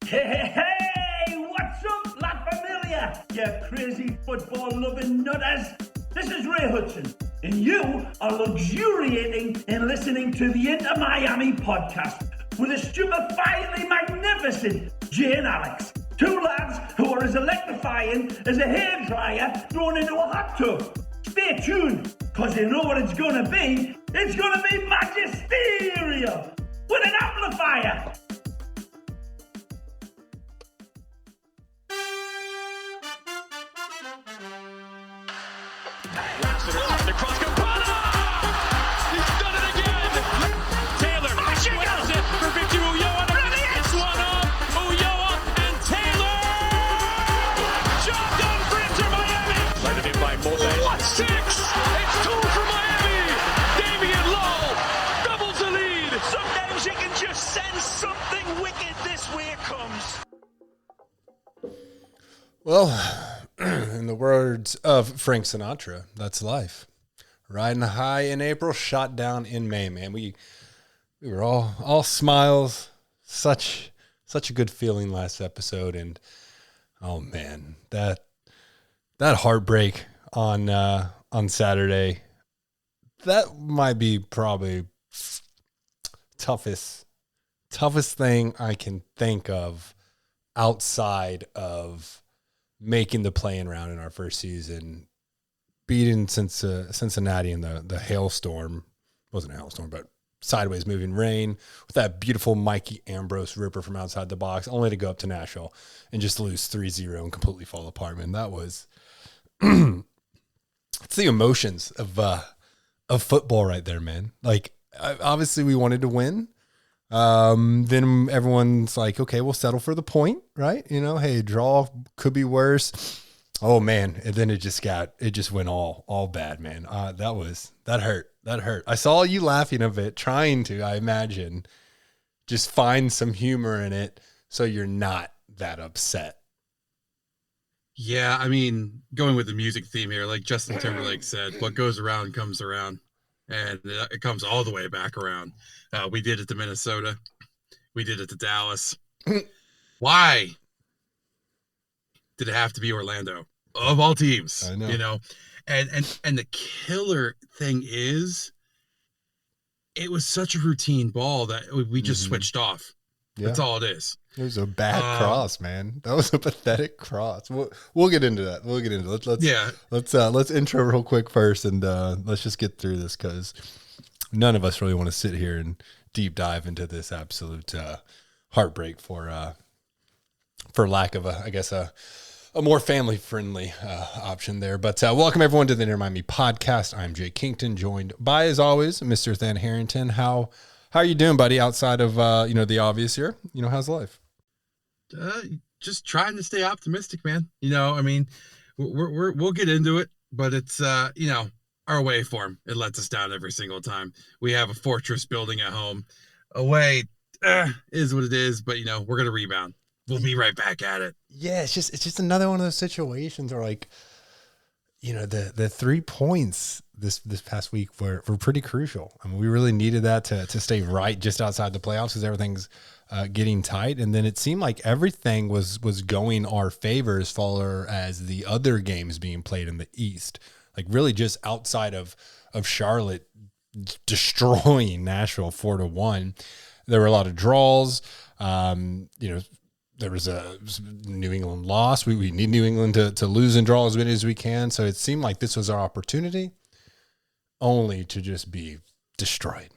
Hey, what's up, La Familia, you crazy football-loving nutters? This is Ray Hudson, and you are luxuriating in listening to the Inter Miami podcast with the stupefyingly magnificent Jay and Alex, two lads who are as electrifying as a hairdryer thrown into a hot tub. Stay tuned, because you know what it's going to be. It's going to be magisterial with an amplifier. The cross Campana! He's done it again! Taylor wins it for Victor Ulloa. It's one up. Ulloa and Taylor! Job done for Inter Miami! Landed in by Moses. What? 6! It's 2 for Miami! Damian Lowe doubles the lead! Sometimes you can just sense something wicked this way it comes. Well, in the words of Frank Sinatra, that's life. Riding high in April, shot down in May, man. We were all smiles. Such a good feeling last episode, and oh man, that heartbreak on Saturday, that might be probably toughest thing I can think of outside of making the play-in round in our first season, beating Cincinnati in the hailstorm. It wasn't a hailstorm, but sideways moving rain with that beautiful Mikey Ambrose ripper from outside the box, only to go up to Nashville and just lose 3-0 and completely fall apart, man. That was it's the emotions of football right there, man. Like, obviously we wanted to win. Then everyone's like, okay, we'll settle for the point, right? You know, hey, draw could be worse. Oh man. And then it just went all bad, man. That hurt. I saw you laughing a bit, trying to, I imagine, just find some humor in it so you're not that upset. Yeah. I mean, going with the music theme here, like Justin Timberlake said, what goes around comes around. And it comes all the way back around. We did it to Minnesota. We did it to Dallas. Why did it have to be Orlando of all teams? I know. You know, and the killer thing is, it was such a routine ball that we just switched off. Yeah. That's all it is. It was a bad cross, man. That was a pathetic cross. We'll get into that. Let's intro real quick first, and let's just get through this, because none of us really want to sit here and deep dive into this absolute heartbreak for lack of a more family friendly option there. But welcome everyone to the Inter Miami podcast. I'm Jay Kington, joined by, as always, Mr. Than Harrington. How are you doing, buddy? Outside of the obvious here, how's life? Just trying to stay optimistic, man. I mean, we'll get into it, but it's our away form, it lets us down every single time. We have a fortress building at home. Away is what it is, but we're gonna rebound. We'll be right back at it. Yeah, it's just another one of those situations where, like, the 3 points this past week were pretty crucial. I mean, we really needed that to stay right just outside the playoffs, because everything's getting tight. And then it seemed like everything was going our favor as far as the other games being played in the East. Like, really just outside of Charlotte destroying Nashville 4-1. There were a lot of draws. There was a New England loss. We need New England to lose and draw as many as we can. So it seemed like this was our opportunity, only to just be destroyed.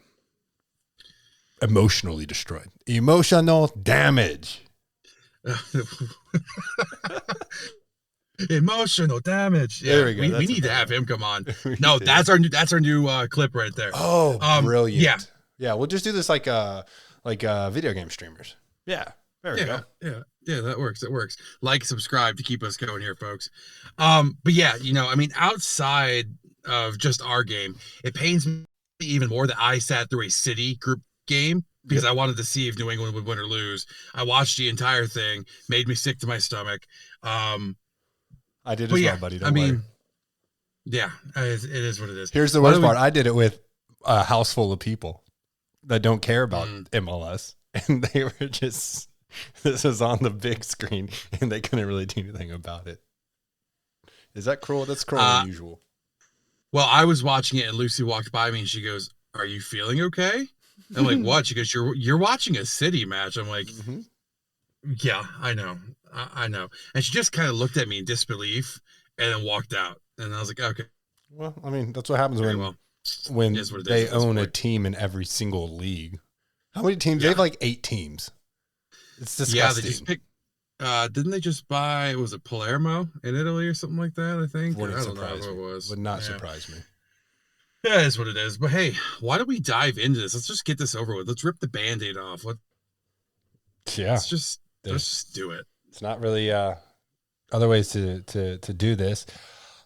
Emotionally destroyed. Emotional damage. Emotional damage. Yeah, there we go. We need to have him come on. No, that's our new clip right there. Oh, brilliant. Yeah. We'll just do this like video game streamers. Yeah. There we go. Yeah, that works. It works. Like, subscribe to keep us going here, folks. But yeah, I mean, outside of just our game, it pains me even more that I sat through a City group game because I wanted to see if New England would win or lose. I watched the entire thing, made me sick to my stomach. I did as well, buddy. Don't worry. Yeah, it is what it is. Here's the worst part. I did it with a house full of people that don't care about MLS, and they were just This was on the big screen, and they couldn't really do anything about it. Is that cruel? That's cruel and unusual. Well, I was watching it, and Lucy walked by me, and she goes, "Are you feeling okay?" I'm like, "What?" She goes, "You're watching a City match." I'm like, "Yeah, I know, I know." And she just kind of looked at me in disbelief, and then walked out. And I was like, "Okay." Well, I mean, that's what happens when they own a team in every single league. How many teams? They have like 8 teams. It's disgusting. Yeah, they just picked. Didn't they just buy? Was it Palermo in Italy or something like that? I think. I don't know what it was. Would not surprise me. Yeah, it's what it is. But hey, why don't we dive into this? Let's just get this over with. Let's rip the Band-Aid off. Let's just do it. It's not really other ways to do this.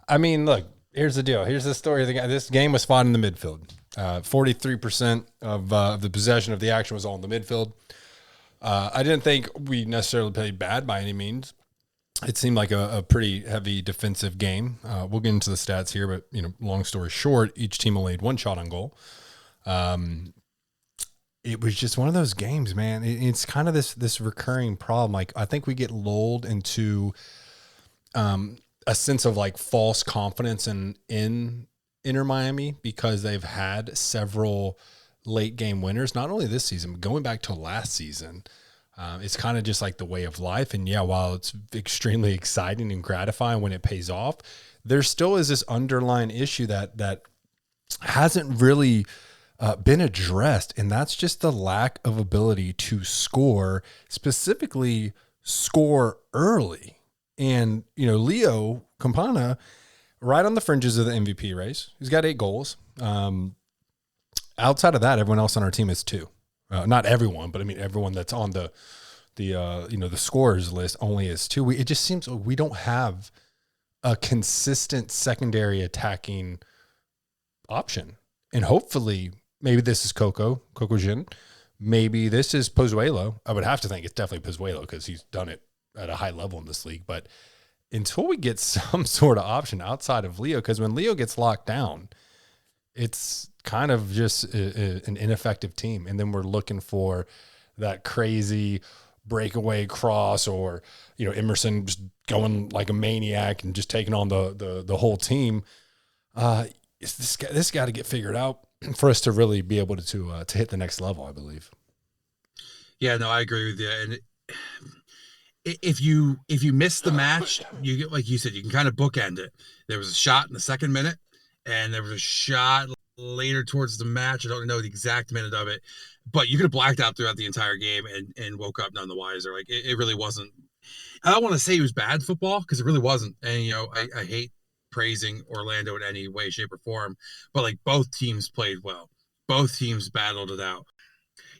I mean, look, here's the deal. Here's the story. This game was fought in the midfield. 43% of the possession of the action was all in the midfield. I didn't think we necessarily played bad by any means. It seemed like a pretty heavy defensive game. We'll get into the stats here, but long story short, each team only had 1 shot on goal. It was just one of those games, man. It's kind of this recurring problem. Like, I think we get lulled into a sense of like false confidence in Inter Miami because they've had several late game winners, not only this season, but going back to last season. It's kind of just like the way of life. And while it's extremely exciting and gratifying when it pays off, there still is this underlying issue that hasn't really been addressed. And that's just the lack of ability to score, specifically score early. And, Leo Campana, right on the fringes of the MVP race, he's got 8 goals. Outside of that, everyone else on our team is 2. Not everyone, but I mean everyone that's on the scorers list only is 2. It just seems like we don't have a consistent secondary attacking option. And hopefully, maybe this is Coco Gin. Maybe this is Pozeulo. I would have to think it's definitely Pozeulo because he's done it at a high level in this league. But until we get some sort of option outside of Leo, because when Leo gets locked down, it's kind of just an ineffective team. And then we're looking for that crazy breakaway cross or, Emerson just going like a maniac and just taking on the whole team. This got to get figured out for us to really be able to hit the next level, I believe. Yeah, no, I agree with you. And if you miss the match, you get, like you said, you can kind of bookend it. There was a shot in the 2nd minute, and there was a shot later towards the match. I don't know the exact minute of it, but you could have blacked out throughout the entire game and woke up none the wiser. Like it really wasn't. I don't want to say it was bad football because it really wasn't. And I hate praising Orlando in any way, shape, or form, but like both teams played well. Both teams battled it out.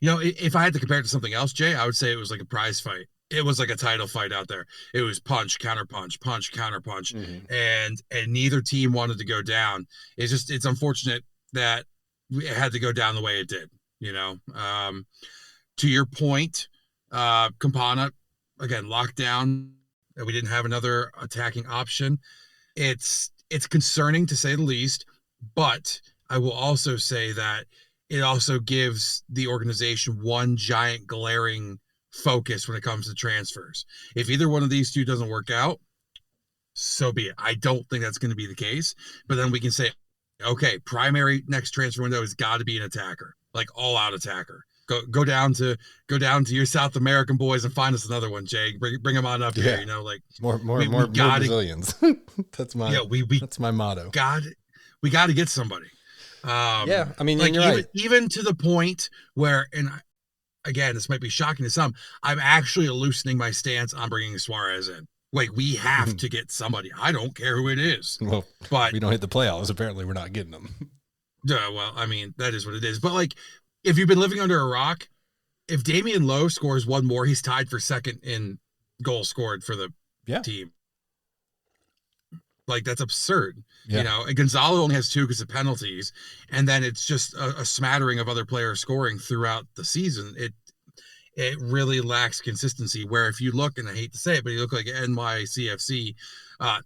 If I had to compare it to something else, Jay, I would say it was like a prize fight. It was like a title fight out there. It was punch, counter punch, punch, counter punch. And neither team wanted to go down. It's unfortunate that it had to go down the way it did, to your point, Campana, again, locked down. We didn't have another attacking option. It's concerning to say the least, but I will also say that it also gives the organization one giant glaring focus when it comes to transfers. If either one of these 2 doesn't work out, so be it. I don't think that's going to be the case, but then we can say, okay, primary next transfer window has got to be an attacker, like all out attacker. Go down to your South American boys and find us another one, Jay. Bring them on up here. Like more Brazilians. That's my motto. We got to get somebody. I mean, like you're right. Even to the point where, and again, this might be shocking to some, I'm actually loosening my stance on bringing Suarez in. Like, we have to get somebody. I don't care who it is. Well, but we don't hit the playoffs. Apparently, we're not getting them. Well, I mean, that is what it is. But, like, if you've been living under a rock, if Damian Lowe scores 1 more, he's tied for 2nd in goals scored for the team. Like, that's absurd. And Gonzalo only has 2 because of penalties. And then it's just a smattering of other players scoring throughout the season. It really lacks consistency, where if you look, and I hate to say it, but you look like NYCFC,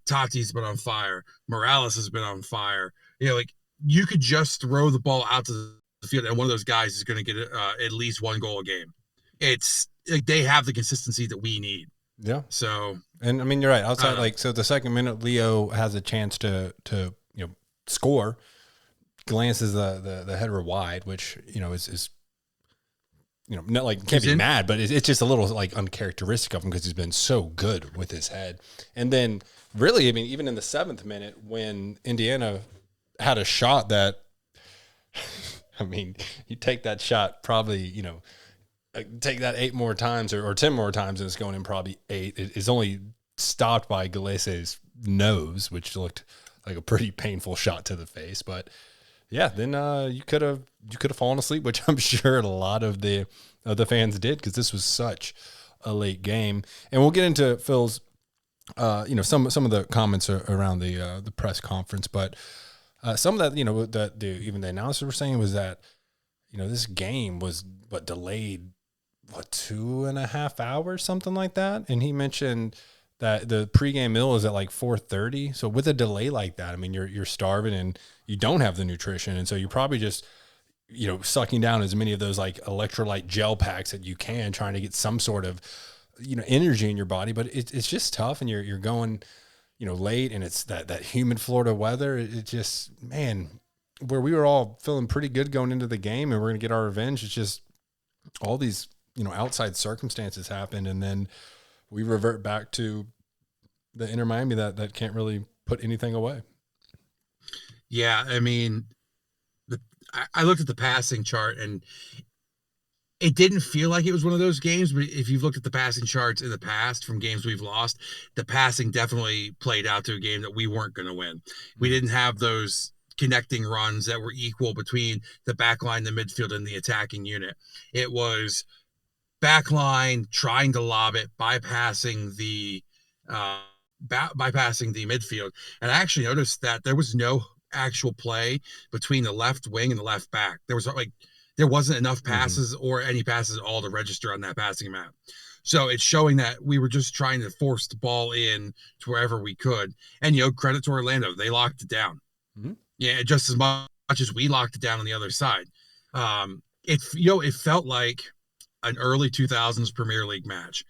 Tati's been on fire. Morales has been on fire. Like, you could just throw the ball out to the field, and one of those guys is going to get at least 1 goal a game. it's like they have the consistency that we need. Yeah. So, and I mean, you're right. Outside, so the second minute, Leo has a chance to score, glances the header wide, which is not like can't be mad, but it's just a little like uncharacteristic of him because he's been so good with his head. And then really, I mean, even in the 7th minute when Indiana had a shot that, I mean, you take that shot probably, take that 8 more times or 10 more times and it's going in probably 8. It is only stopped by Galese's nose, which looked like a pretty painful shot to the face. But yeah, then you could have fallen asleep, which I'm sure a lot of the fans did because this was such a late game. And we'll get into Phil's, some of the comments around the press conference, but some of that, that even the announcers were saying was that, this game was delayed 2.5 hours, something like that. And he mentioned that the pregame meal is at like 4:30. So with a delay like that, I mean, you're starving and you don't have the nutrition. And so you're probably just, sucking down as many of those like electrolyte gel packs that you can, trying to get some sort of, energy in your body. But it's just tough. And you're going, late, and it's that humid Florida weather. It just, man, where we were all feeling pretty good going into the game and we're going to get our revenge. It's just all these, outside circumstances happened. And then we revert back to the Inter Miami that can't really put anything away. Yeah. I mean, I looked at the passing chart and it didn't feel like it was one of those games, but if you've looked at the passing charts in the past from games we've lost, the passing definitely played out to a game that we weren't going to win. We didn't have those connecting runs that were equal between the back line, the midfield, and the attacking unit. It was back line trying to lob it, bypassing the midfield. And I actually noticed that there was no actual play between the left wing and the left back. There wasn't enough passes or any passes at all to register on that passing map. So it's showing that we were just trying to force the ball in to wherever we could. And, credit to Orlando. They locked it down. Mm-hmm. Yeah, just as much as we locked it down on the other side. It felt like an early 2000s Premier League match.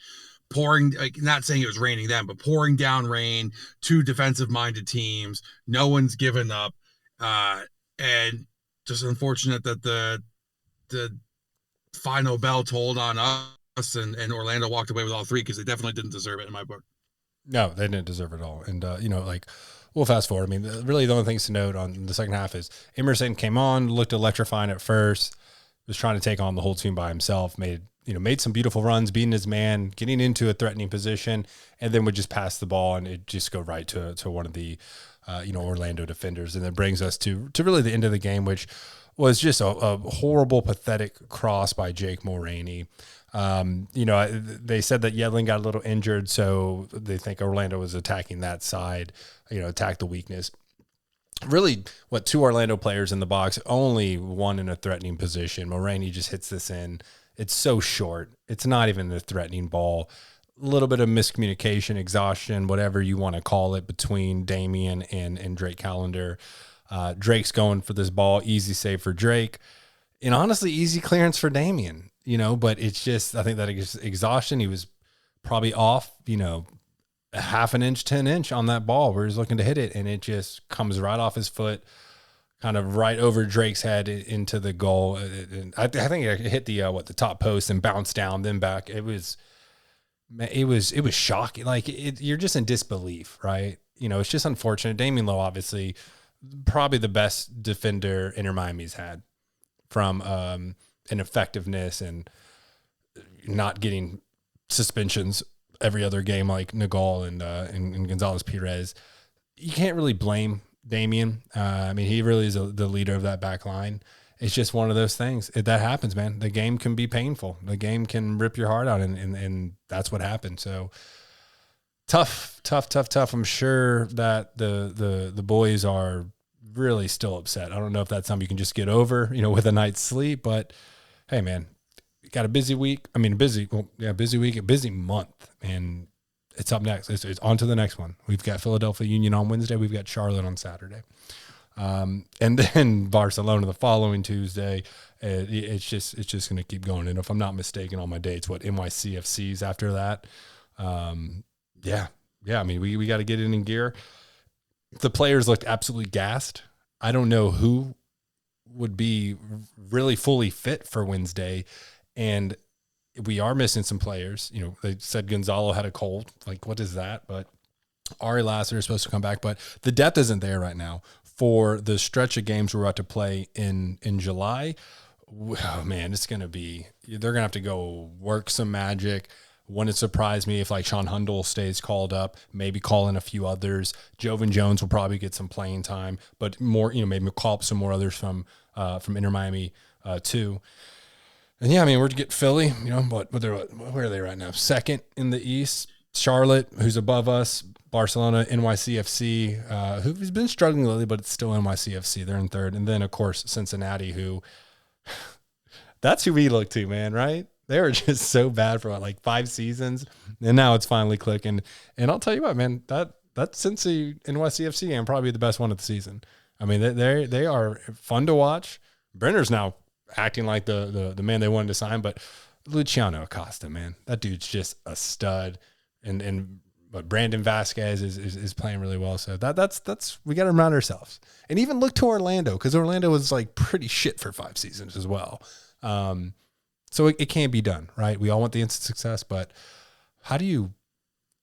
Pouring, like, not saying it was raining then, but pouring down rain, 2 defensive-minded teams. No one's given up. And just unfortunate that the final bell tolled on us and Orlando walked away with all 3 because they definitely didn't deserve it in my book. No, they didn't deserve it at all. And, we'll fast forward. I mean, really the only things to note on the second half is Emerson came on, looked electrifying at first, was trying to take on the whole team by himself, made some beautiful runs, beating his man, getting into a threatening position, and then would just pass the ball and it just go right to one of the, Orlando defenders. And that brings us to really the end of the game, which was just a horrible, pathetic cross by Jake Mulroney. They said that Yedlin got a little injured, so they think Orlando was attacking that side, attack the weakness. Really, 2 Orlando players in the box, only one in a threatening position. Mulroney just hits this in. It's so short. It's not even a threatening ball. A little bit of miscommunication, exhaustion, whatever you want to call it, between Damian and Drake Callender. Drake's going for this ball, easy save for Drake. And honestly, easy clearance for Damian, but it's just, I think that exhaustion, he was probably off, a half an inch, 10 inch on that ball where he's looking to hit it. And it just comes right off his foot, kind of right over Drake's head into the goal. And I think it hit the top post and bounced down, then back. It was shocking. Like you're just in disbelief, right? It's just unfortunate. Damian Lowe, obviously, probably the best defender Inter Miami's had from an effectiveness and not getting suspensions every other game like Nagal and Gonzalez Perez. You can't really blame Damian. I mean, he really is the leader of that back line. It's just one of those things. That happens, man. The game can be painful. The game can rip your heart out, and that's what happened. So tough. I'm sure that the boys are really still upset. I don't know if that's something you can just get over, with a night's sleep. But hey, man, got a busy week. I mean, busy week, a busy month, and it's up next. It's on to the next one. We've got Philadelphia Union on Wednesday. We've got Charlotte on Saturday. And then Barcelona the following Tuesday. It's just going to keep going. And if I'm not mistaken on my dates, NYCFC's after that. Yeah. I mean, we got to get it in gear. The players looked absolutely gassed. I don't know who would be really fully fit for Wednesday. And we are missing some players. They said Gonzalo had a cold. Like, what is that? But Ari Lasser is supposed to come back, but the depth isn't there right now for the stretch of games we're about to play in July. Oh man, they're going to have to go work some magic. Wouldn't surprise me if like Sean Hundle stays called up, maybe call in a few others. Jovan Jones will probably get some playing time, but more, maybe call up some more others from Inter Miami too. And yeah, I mean, we're to get Philly, but where are they right now? Second in the East. Charlotte, who's above us. Barcelona, NYCFC, who's been struggling lately, but it's still NYCFC. They're in third. And then, of course, Cincinnati, who that's who we look to, man, right? They were just so bad for like 5 seasons, and now it's finally clicking. And I'll tell you what, man, that Cincy NYCFC game probably the best one of the season. I mean, they are fun to watch. Brenner's now acting like the man they wanted to sign, but Luciano Acosta, man, that dude's just a stud. But Brandon Vasquez is playing really well. So that's we got to remind ourselves, and even look to Orlando, because Orlando was like pretty shit for 5 seasons as well. So it can be done, right? We all want the instant success, but what do you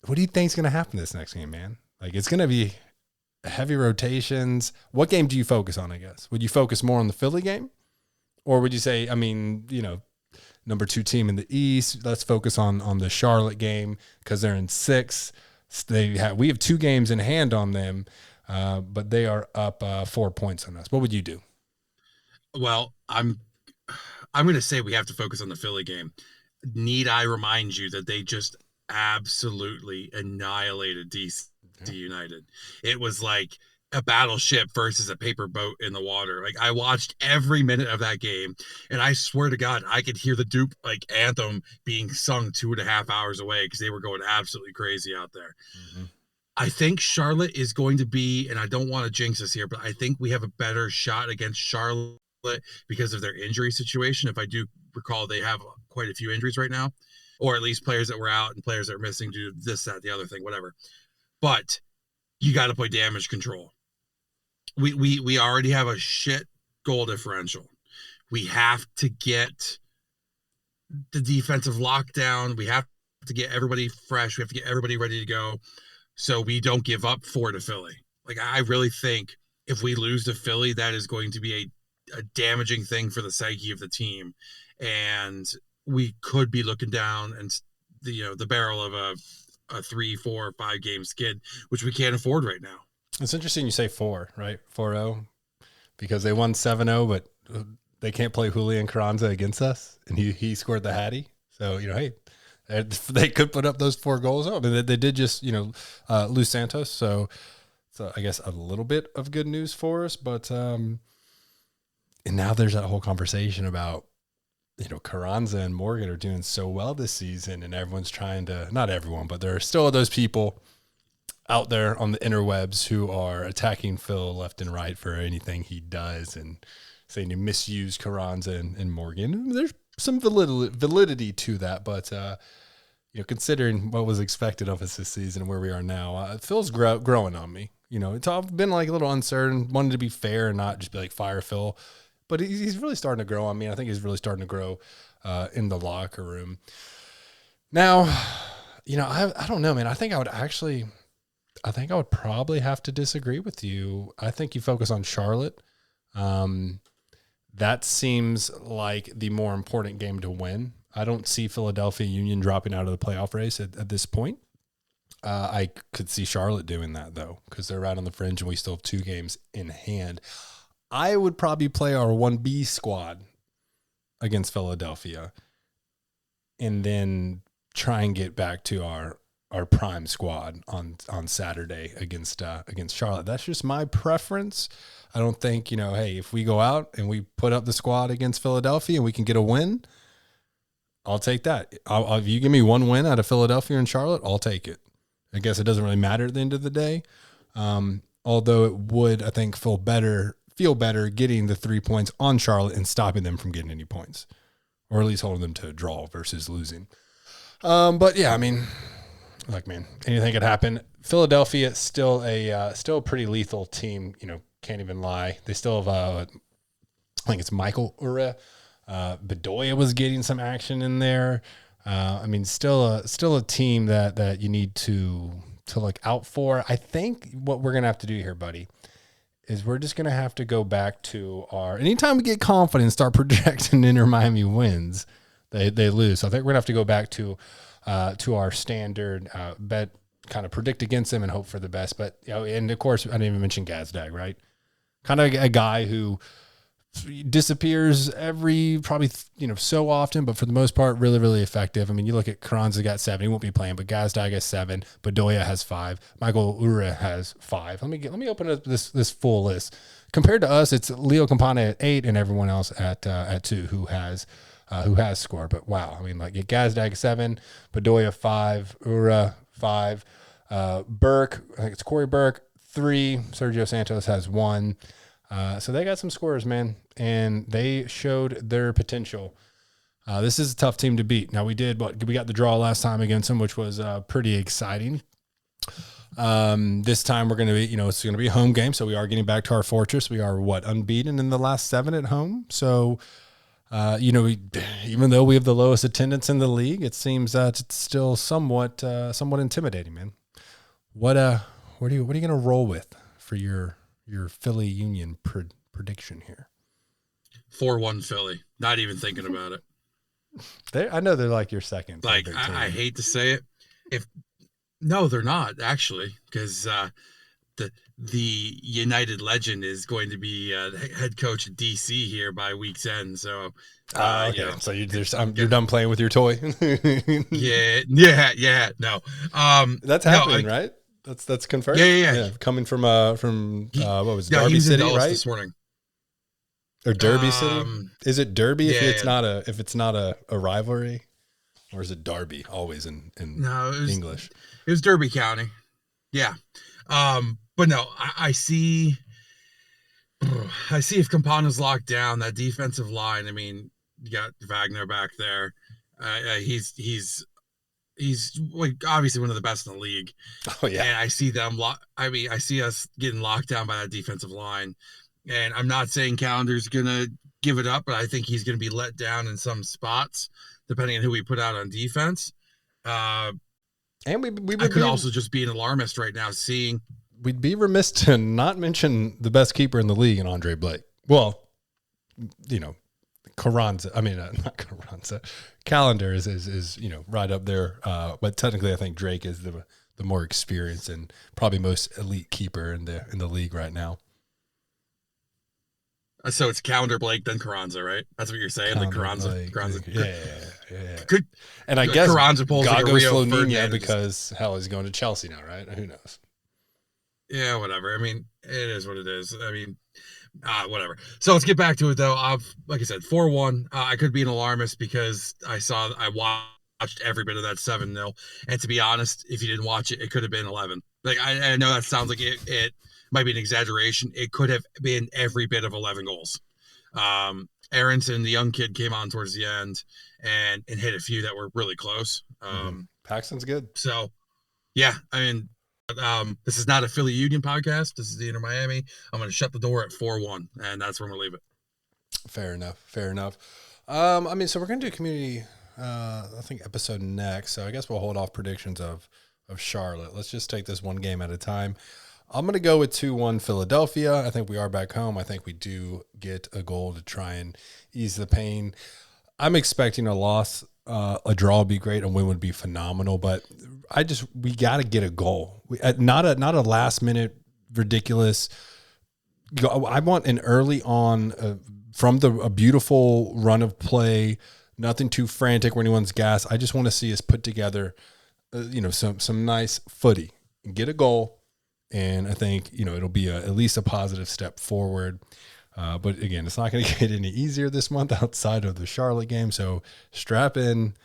think is going to happen this next game, man? Like, it's going to be heavy rotations. What game do you focus on, I guess? Would you focus more on the Philly game? Or would you say, I mean, number 2 team in the East, let's focus on the Charlotte game because they're in 6th. We have 2 games in hand on them, but they are up 4 points on us. What would you do? Well, I'm going to say we have to focus on the Philly game. Need I remind you that they just absolutely annihilated DC United? It was like a battleship versus a paper boat in the water. Like, I watched every minute of that game, and I swear to God, I could hear the Duke anthem being sung 2.5 hours away because they were going absolutely crazy out there. Mm-hmm. I think Charlotte is going to be, and I don't want to jinx us here, but I think we have a better shot against Charlotte because of their injury situation. If I do recall, they have quite a few injuries right now, or at least players that were out and players that are missing due to this, that, the other thing, whatever. But you got to play damage control. We already have a shit goal differential. We have to get the defensive lockdown. We have to get everybody fresh. We have to get everybody ready to go so we don't give up 4 to Philly. Like, I really think if we lose to Philly, that is going to be a damaging thing for the psyche of the team. And we could be looking down and the barrel of a 3, 4, 5 game skid, which we can't afford right now. It's interesting you say 4, right? 4-0, because they won 7-0, but they can't play Julian Carranza against us, and he scored the Hattie. So, hey, they could put up those 4 goals. I mean, they did just, lose Santos. So I guess a little bit of good news for us. But and now there's that whole conversation about, Carranza and Morgan are doing so well this season, and everyone's trying to, not everyone, but there are still those people out there on the interwebs who are attacking Phil left and right for anything he does and saying to misuse Carranza and Morgan. There's some validity to that, but considering what was expected of us this season and where we are now, Phil's growing on me. It's all been like a little uncertain, wanted to be fair and not just be like fire Phil, but he's really starting to grow on me. I think he's really starting to grow in the locker room. Now, I don't know, man. I think I would probably have to disagree with you. I think you focus on Charlotte. That seems like the more important game to win. I don't see Philadelphia Union dropping out of the playoff race at this point. I could see Charlotte doing that, though, because they're right on the fringe and we still have 2 games in hand. I would probably play our 1B squad against Philadelphia and then try and get back to our prime squad on Saturday against Charlotte. That's just my preference. I don't think, hey, if we go out and we put up the squad against Philadelphia and we can get a win, I'll take that. If you give me 1 win out of Philadelphia and Charlotte, I'll take it. I guess it doesn't really matter at the end of the day. although it would, I think, feel better getting the 3 points on Charlotte and stopping them from getting any points, or at least holding them to a draw versus losing. But yeah, I mean, look, man, anything could happen. Philadelphia is still a pretty lethal team. Can't even lie. They still have I think it's Michael Ure. Bedoya was getting some action in there. I mean, still a team that you need to look out for. I think what we're gonna have to do here, buddy, is we're just gonna have to go back to our anytime we get confident and start projecting Inter Miami wins, they lose. So I think we're gonna have to go back to our standard bet, kind of predict against them and hope for the best. But and of course I didn't even mention Gazdag, right? Kind of a guy who disappears every probably so often, but for the most part really, really effective. I mean, you look at Carranza got 7, he won't be playing, but Gazdag has 7, Bedoya has 5, Michael Ure has 5. Let me open up this full list. Compared to us, it's Leo Campana at 8 and everyone else at 2 who has scored. But wow, I mean, like Gazdag 7, Bedoya 5, Ure 5, Burke, I think it's Corey Burke 3, Sergio Santos has 1. So they got some scorers, man, and they showed their potential. This is a tough team to beat. Now we got the draw last time against them, which was pretty exciting. This time we're going to be, it's going to be a home game. So we are getting back to our fortress. We are unbeaten in the last 7 at home. So, even though we have the lowest attendance in the league, it seems that it's still somewhat intimidating, man. What are you going to roll with for your Philly Union prediction here? 4-1 Philly. Not even thinking about it. I know they're like your second. Like I hate to say it. No, they're not actually, because the United legend is going to be head coach at DC here by week's end. So, okay. So you're done playing with your toy. yeah. No, that's happening, right? That's confirmed. Yeah. Coming from what was it, Derby City, right? This morning. Or Derby City? Is it Derby if it's not a rivalry, or is it Derby always in English? It was Derby County. Yeah. But no, I see if Campana's locked down, that defensive line. I mean, you got Wagner back there. He's like obviously one of the best in the league. Oh yeah. And I see them. I see us getting locked down by that defensive line. And I'm not saying Calendar's gonna give it up, but I think he's gonna be let down in some spots, depending on who we put out on defense. And I could also just be an alarmist right now, seeing. We'd be remiss to not mention the best keeper in the league in Andre Blake. Well, Carranza. I mean, not Carranza. Calendar is right up there. But technically, I think Drake is the more experienced and probably most elite keeper in the league right now. So it's Calendar Blake, then Carranza, right? That's what you're saying. Carranza. Yeah. And I guess Carranza pulls like a Rio Ferdinand because hell, he's going to Chelsea now, right? Who knows? Yeah, whatever. I mean, it is what it is. I mean, whatever. So let's get back to it, though. Like I said, 4-1. I could be an alarmist because I watched every bit of that 7-0. And to be honest, if you didn't watch it, it could have been 11. Like I know that sounds like it might be an exaggeration. It could have been every bit of 11 goals. Aronson, the young kid, came on towards the end and hit a few that were really close. Paxton's good. So, yeah, I mean, this is not a Philly Union podcast. This is the Inter Miami. I'm going to shut the door at 4-1, and that's where I'm going to leave it. Fair enough. I mean, so we're going to do community, I think, episode next. So I guess we'll hold off predictions of Charlotte. Let's just take this one game at a time. I'm going to go with 2-1 Philadelphia. I think we are back home. I think we do get a goal to try and ease the pain. I'm expecting a loss. A draw would be great. A win would be phenomenal. But we got to get a goal. Not a last minute ridiculous. I want an early on from a beautiful run of play. Nothing too frantic where anyone's gas. I just want to see us put together, some nice footy and get a goal. And I think, it'll be at least a positive step forward. But again, it's not going to get any easier this month outside of the Charlotte game. So strap in.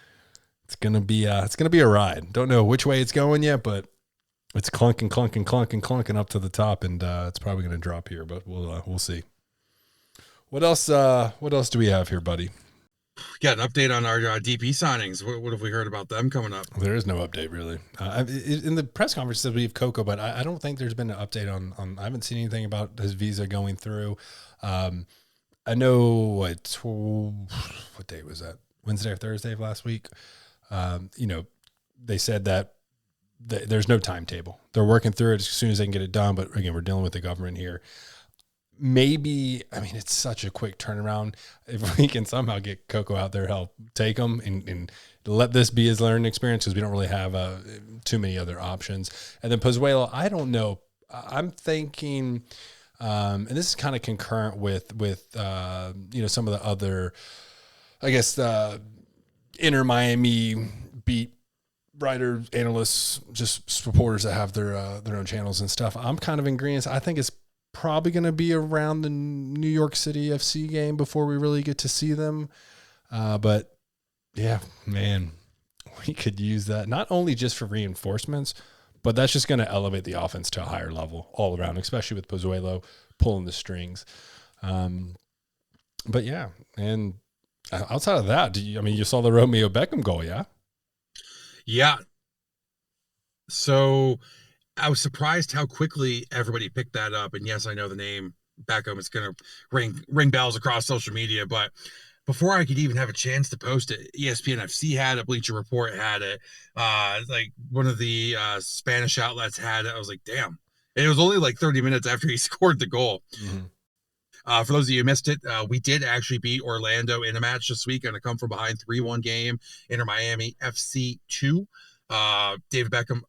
It's going to be a ride. Don't know which way it's going yet, but It's clunking up to the top, and it's probably going to drop here, but we'll see. What else? What else do we have here, buddy? Got an update on our DP signings. What have we heard about them coming up? There is no update really. In the press conference, we have Coco, but I don't think there's been an update on. I haven't seen anything about his visa going through. I know what day was that? Wednesday or Thursday of last week. They said that there's no timetable. They're working through it as soon as they can get it done. But again, we're dealing with the government here. Maybe, it's such a quick turnaround. If we can somehow get Coco out there, help take him and let this be his learning experience, because we don't really have too many other options. And then Pozeulo, I don't know. I'm thinking, and this is kind of concurrent with some of the other, I guess, inner Miami beat writers, analysts, just reporters that have their own channels and stuff. I'm kind of in agreement. I think it's probably going to be around the New York City FC game before we really get to see them. But yeah, man, we could use that not only just for reinforcements, but that's just going to elevate the offense to a higher level all around, especially with Pozeulo pulling the strings. But yeah, and outside of that, you saw the Rome Beckham goal, yeah? Yeah. So I was surprised how quickly everybody picked that up. And yes, I know the name Beckham is going to ring bells across social media, but before I could even have a chance to post it, ESPN FC had it, Bleacher Report had it, like one of the Spanish outlets had it. I was like, damn. And it was only like 30 minutes after he scored the goal. Mm-hmm. For those of you who missed it, we did actually beat Orlando in a match this week on a come from behind 3-1 game, Inter Miami FC 2. David Beckham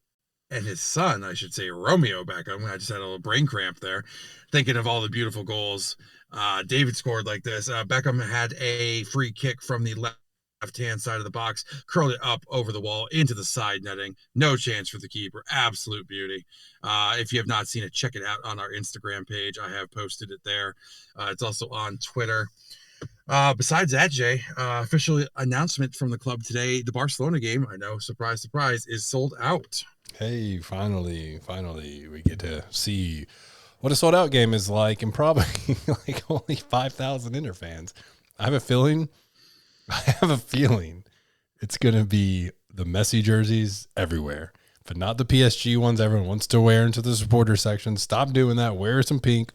and his son, I should say, Romeo Beckham. I just had a little brain cramp there, thinking of all the beautiful goals David scored like this. Beckham had a free kick from the left-hand side of the box, curled it up over the wall into the side netting. No chance for the keeper. Absolute beauty. If you have not seen it, check it out on our Instagram page. I have posted it there. It's also on Twitter. Besides that, Jay, official announcement from the club today, the Barcelona game, I know, surprise, surprise, is sold out. Hey, finally, we get to see what a sold out game is like, and probably like only 5,000 Inter fans. I have a feeling it's going to be the Messi jerseys everywhere, but not the PSG ones everyone wants to wear into the supporter section. Stop doing that. Wear some pink,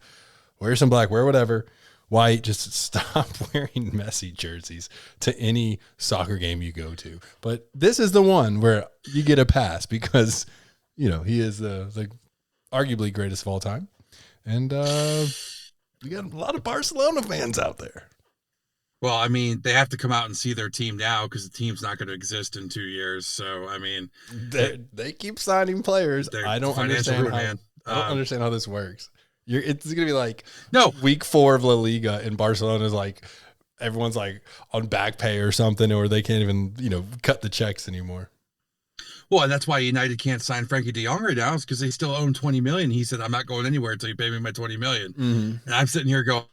wear some black, wear whatever. White, just stop wearing Messi jerseys to any soccer game you go to. But this is the one where you get a pass because, he is the arguably greatest of all time. And we got a lot of Barcelona fans out there. Well, they have to come out and see their team now because the team's not going to exist in 2 years. So, they keep signing players. I don't understand how this works. It's going to be like week 4 of La Liga and Barcelona's like everyone's like on back pay or something, or they can't even, cut the checks anymore. Well, and that's why United can't sign Frankie de Jong right now, is because they still own $20 million. He said, I'm not going anywhere until you pay me my $20 million. Mm-hmm. And I'm sitting here going,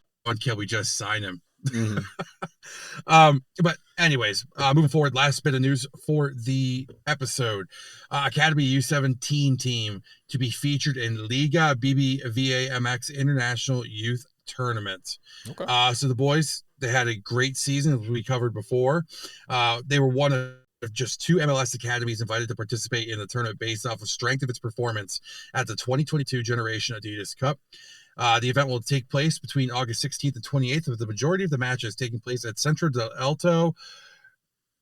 can we just sign him? Mm-hmm. But anyways, moving forward, last bit of news for the episode. Academy U17 team to be featured in Liga BBVA MX International Youth Tournament. Okay. So the boys, they had a great season, as we covered before. They were one of just 2 MLS academies invited to participate in the tournament based off of strength of its performance at the 2022 Generation Adidas Cup. The event will take place between August 16th and 28th, with the majority of the matches taking place at Centro del Alto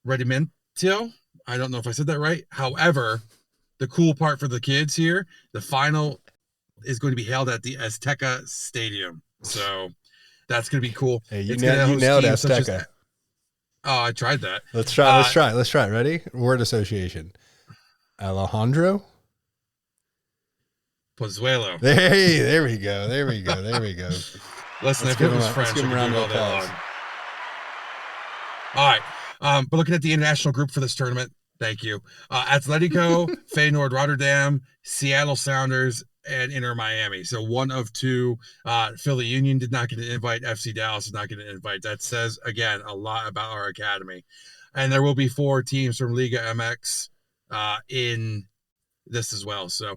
Rendimiento. I don't know if I said that right. However, the cool part for the kids here, the final is going to be held at the Azteca Stadium. So that's going to be cool. Hey, you nailed Azteca. I tried that. Let's try. Ready? Word association. Alejandro Pozeulo. Hey, there we go. Listen, if it was French, we could do it all day long. All right. But looking at the international group for this tournament, thank you. Atletico, Feyenoord Rotterdam, Seattle Sounders, and Inter Miami. So one of 2. Philly Union did not get an invite. FC Dallas is not getting an invite. That says, again, a lot about our academy. And there will be 4 teams from Liga MX in this as well. So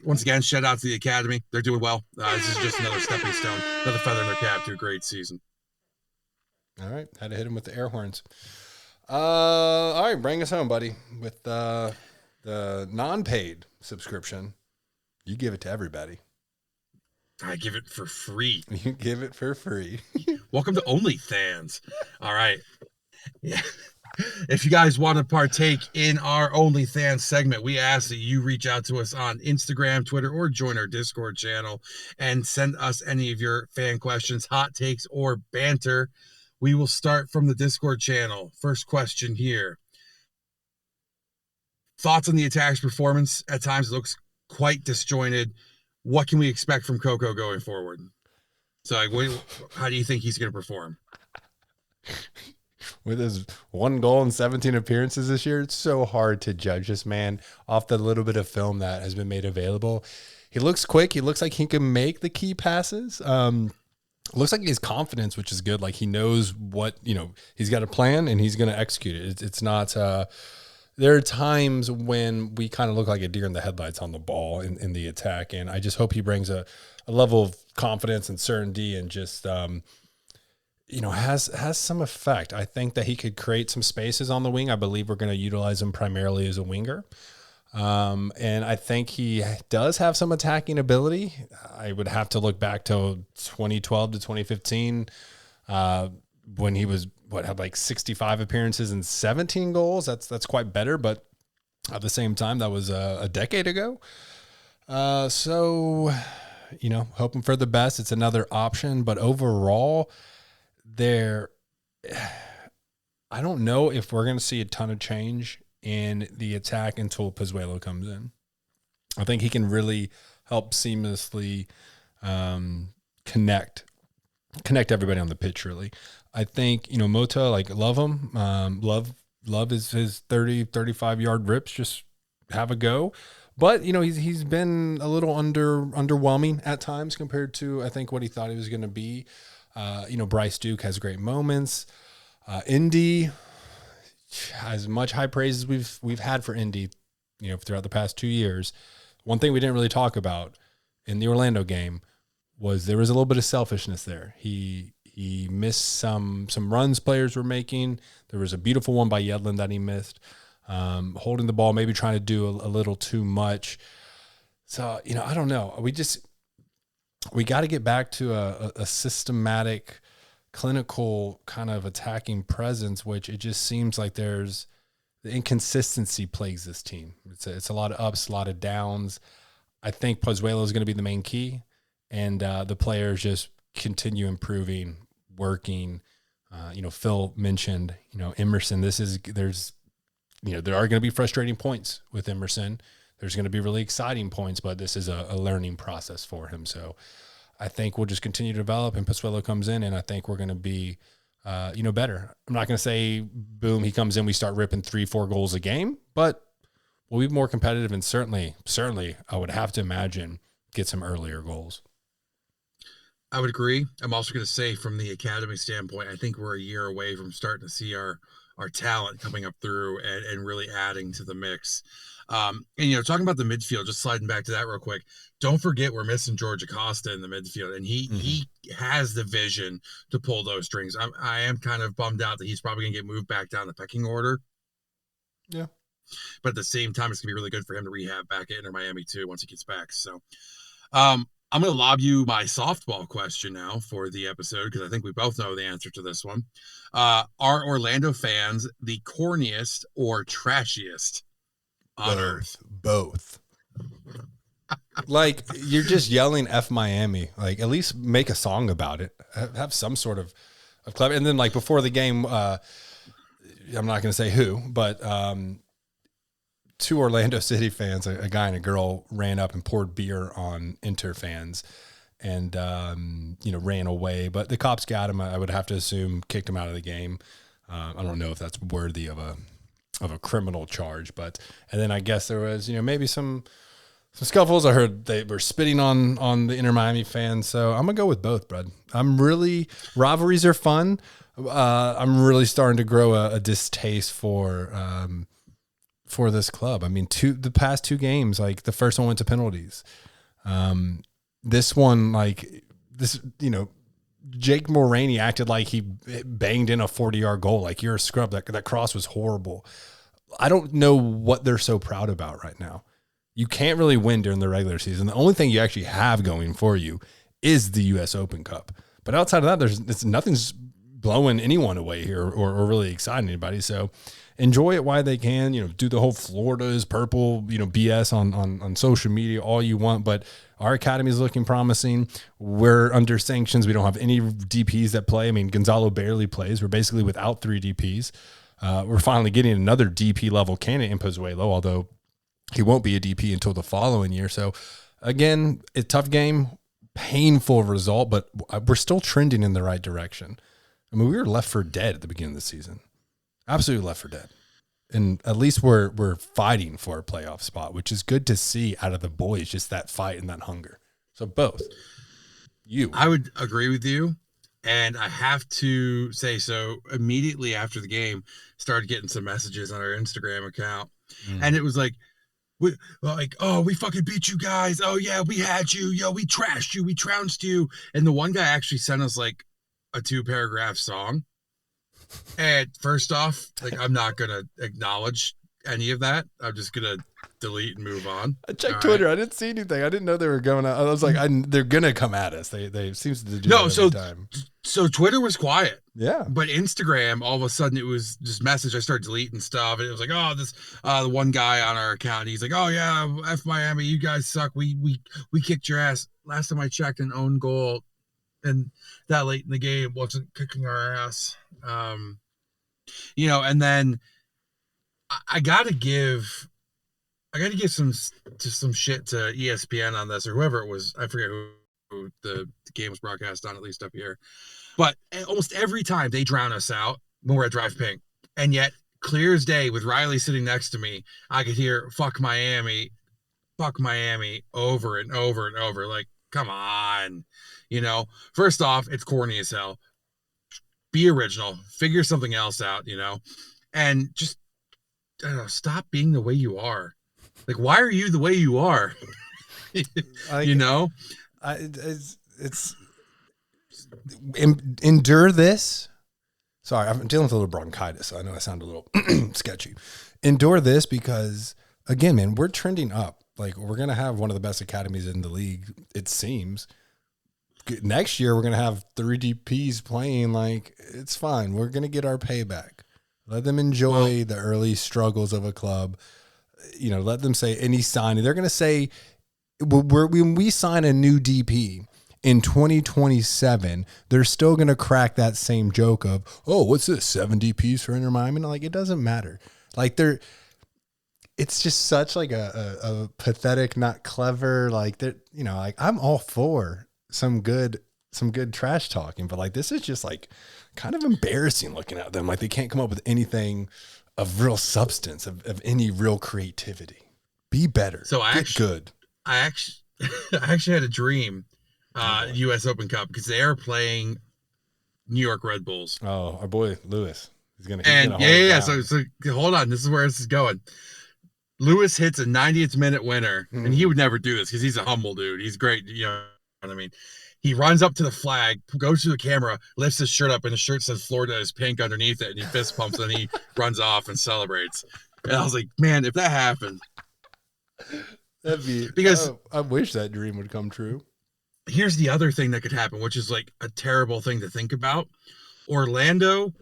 once again, shout out to the Academy. They're doing well. This is just another stepping stone, another feather in their cap to a great season. All right. Had to hit him with the air horns. All right. Bring us home, buddy. With the non-paid subscription, you give it to everybody. I give it for free. You give it for free. Welcome to OnlyFans. All right. Yeah. If you guys want to partake in our OnlyFans segment, we ask that you reach out to us on Instagram, Twitter, or join our Discord channel and send us any of your fan questions, hot takes, or banter. We will start from the Discord channel. First question here. Thoughts on the Attack's performance? At times it looks quite disjointed. What can we expect from Coco going forward? So how do you think he's going to perform? With his 1 goal and 17 appearances this year, it's so hard to judge this man off the little bit of film that has been made available. He looks quick. He looks like he can make the key passes. Looks like he has confidence, which is good. Like he knows what, he's got a plan and he's going to execute it. It's not, there are times when we kind of look like a deer in the headlights on the ball in the attack. And I just hope he brings a level of confidence and certainty and just, has some effect. I think that he could create some spaces on the wing. I believe we're going to utilize him primarily as a winger. And I think he does have some attacking ability. I would have to look back to 2012 to 2015 when he was, had like 65 appearances and 17 goals. That's quite better, but at the same time, that was a decade ago. So, hoping for the best. It's another option, but overall, I don't know if we're going to see a ton of change in the attack until Pozeulo comes in. I think he can really help seamlessly connect everybody on the pitch, really. I think, Mota, love him. Love his 30, 35-yard rips. Just have a go. But, he's been a little underwhelming at times compared to, I think, what he thought he was going to be. Bryce Duke has great moments. Indy, as much high praise as we've had for Indy, throughout the past 2 years. One thing we didn't really talk about in the Orlando game was there was a little bit of selfishness there. He missed some runs players were making. There was a beautiful one by Yedlin that he missed. Holding the ball, maybe trying to do a little too much. So, I don't know. We got to get back to a systematic, clinical kind of attacking presence, which it just seems like there's the inconsistency plagues this team. It's a lot of ups, a lot of downs. I think Pozeulo is going to be the main key, and the players just continue improving, working. Phil mentioned, Emerson. There are going to be frustrating points with Emerson. There's going to be really exciting points, but this is a learning process for him. So I think we'll just continue to develop, and Pozeulo comes in, and I think we're going to be, better. I'm not going to say, boom, he comes in, we start ripping 3-4 goals a game, but we'll be more competitive, and certainly, I would have to imagine get some earlier goals. I would agree. I'm also going to say from the academy standpoint, I think we're a year away from starting to see our talent coming up through and really adding to the mix. And, talking about the midfield, just sliding back to that real quick, don't forget we're missing George Acosta in the midfield, and he has the vision to pull those strings. I am kind of bummed out that he's probably going to get moved back down the pecking order. Yeah. But at the same time, it's going to be really good for him to rehab back at Inter Miami too once he gets back. So I'm going to lob you my softball question now for the episode, because I think we both know the answer to this one. Are Orlando fans the corniest or trashiest on earth? Both. You're just yelling F Miami. At least make a song about it. Have some sort of clever. And then before the game, I'm not going to say who, but two Orlando City fans, a guy and a girl, ran up and poured beer on Inter fans and, ran away. But the cops got him. I would have to assume kicked him out of the game. I don't know if that's worthy of a criminal charge, and then I guess there was, maybe some scuffles. I heard they were spitting on the Inter Miami fans. So I'm going to go with both, bud. Rivalries are fun. I'm really starting to grow a distaste for for this club. I mean, the past 2 games, like the first one went to penalties. This one, like this, Jake Mulroney acted like he banged in a 40-yard goal. Like, you're a scrub. That cross was horrible. I don't know what they're so proud about right now. You can't really win during the regular season. The only thing you actually have going for you is the U.S. Open Cup. But outside of that, nothing's blowing anyone away here or really exciting anybody. So enjoy it while they can. Do the whole Florida is purple, BS on social media all you want. But our academy is looking promising. We're under sanctions. We don't have any DPs that play. I mean, Gonzalo barely plays. We're basically without 3 DPs. We're finally getting another DP level candidate in Pozeulo, although he won't be a DP until the following year. So again, a tough game, painful result, but we're still trending in the right direction. I mean, we were left for dead at the beginning of the season. Absolutely left for dead. And at least we're fighting for a playoff spot, which is good to see out of the boys, just that fight and that hunger. So both. I would agree with you. And I have to say, so immediately after the game, started getting some messages on our Instagram account. And it was like, oh, we fucking beat you guys. Oh yeah, we had you. Yo, we trashed you. We trounced you. And the one guy actually sent us like a 2-paragraph song. And first off, like, I'm not going to acknowledge any of that. I'm just going to delete and move on. I checked Twitter. Right? I didn't see anything. I didn't know they were going out. I was like, they're going to come at us. They seems to do that every time. So Twitter was quiet. Yeah. But Instagram, all of a sudden it was just message. I started deleting stuff. And it was like, oh, this, the one guy on our account, he's like, oh yeah, F Miami, you guys suck. We kicked your ass. Last time I checked, an own goal. And that late in the game wasn't kicking our ass. And then I gotta give some shit to ESPN on this, or whoever it was. I forget who the game was broadcast on, at least up here. But almost every time they drown us out when we're at Drive Pink. And yet, clear as day, with Riley sitting next to me, I could hear fuck Miami over and over and over. Like, come on. First off, it's corny as hell. Be original, figure something else out, and just, I don't know, stop being the way you are. Like, why are you the way you are? Endure this. Sorry, I'm dealing with a little bronchitis, so I know I sound a little sketchy. Endure this because, again, man, we're trending up. Like, we're going to have one of the best academies in the league, it seems. Next year, we're going to have 3 DPs playing. Like, it's fine. We're going to get our payback. Let them enjoy the early struggles of a club. Let them say any signing. They're going to say, when we sign a new DP in 2027, they're still going to crack that same joke of, oh, what's this, 7 DPs for Inter Miami? Like, it doesn't matter. Like, it's just such like a pathetic, not clever, like, like, I'm all for some good trash talking, but like, this is just like kind of embarrassing looking at them. Like, they can't come up with anything of real substance, of any real creativity. Be better. So I actually had a dream, U.S. Open Cup, because they are playing New York Red Bulls. Oh, our boy Lewis. He's gonna So hold on. This is where this is going. Lewis hits a 90th minute winner, and he would never do this because he's a humble dude. He's great. What I mean, he runs up to the flag, goes to the camera, lifts his shirt up, and the shirt says Florida is pink underneath it, and he fist pumps, and he runs off and celebrates. And I was like, man, if that happened, that'd be, because I wish that dream would come true. Here's the other thing that could happen, which is like a terrible thing to think about. Orlando,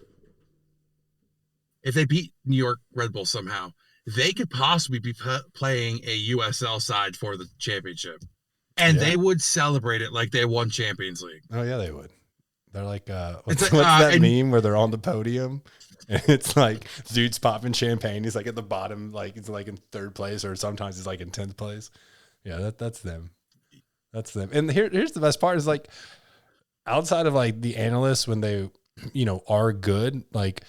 if they beat New York Red Bull somehow, they could possibly be playing a USL side for the championship. And they would celebrate it like they won Champions League. Oh, yeah, they would. They're like, what's that meme where they're on the podium? And it's like, dude's popping champagne. He's like at the bottom, like he's like in 3rd place, or sometimes he's like in 10th place. Yeah, that's them. That's them. And here's the best part is, like, outside of like the analysts, when they, are good, like,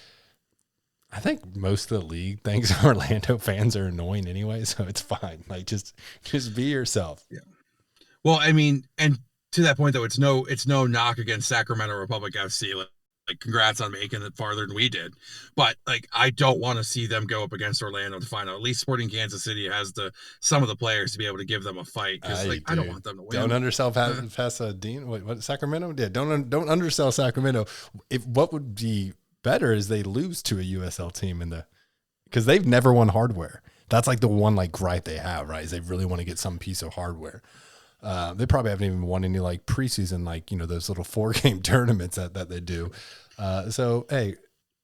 I think most of the league thinks Orlando fans are annoying anyway, so it's fine. Like, just be yourself. Yeah. Well, I mean, and to that point though, it's no knock against Sacramento Republic FC. like, congrats on making it farther than we did. But like, I don't want to see them go up against Orlando to final. At least Sporting Kansas City has some of the players to be able to give them a fight. Because I don't want them to win. Don't undersell Pasadena. What Sacramento? Yeah, don't undersell Sacramento. What would be better is they lose to a USL team because they've never won hardware. That's like the one like gripe they have, right? Is they really want to get some piece of hardware. They probably haven't even won any like preseason, like, those little 4-game tournaments that they do. So, hey,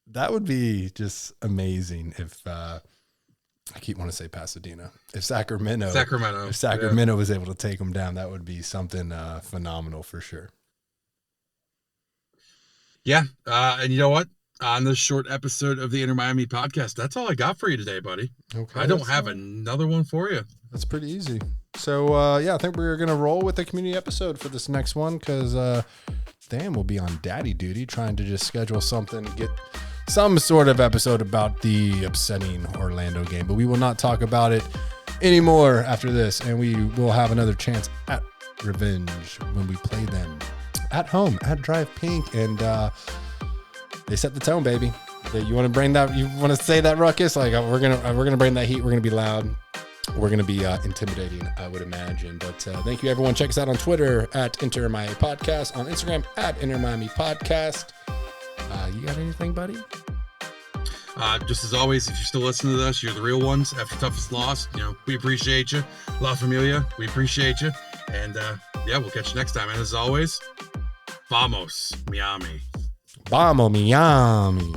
that would be just amazing if I keep wanting to say Pasadena. If Sacramento was able to take them down, that would be something phenomenal for sure. Yeah. And you know what? On this short episode of the Inter Miami podcast, that's all I got for you today, buddy. Okay, I don't have another one for you. That's pretty easy. So, I think we're going to roll with the community episode for this next one because Dan will be on daddy duty trying to just schedule something, get some sort of episode about the upsetting Orlando game. But we will not talk about it anymore after this, and we will have another chance at revenge when we play them at home at Drive Pink. And they set the tone, baby. You want to bring that? You want to say that, Ruckus? Like we're gonna bring that heat. We're gonna be loud. We're going to be intimidating, I would imagine. But thank you, everyone. Check us out on Twitter at Inter Miami Podcast, on Instagram at Inter Miami Podcast. You got anything, buddy? Just as always, if you're still listening to us, you're the real ones. After toughest loss, we appreciate you. La Familia, we appreciate you. And we'll catch you next time. And as always, vamos, Miami. Vamos, Miami.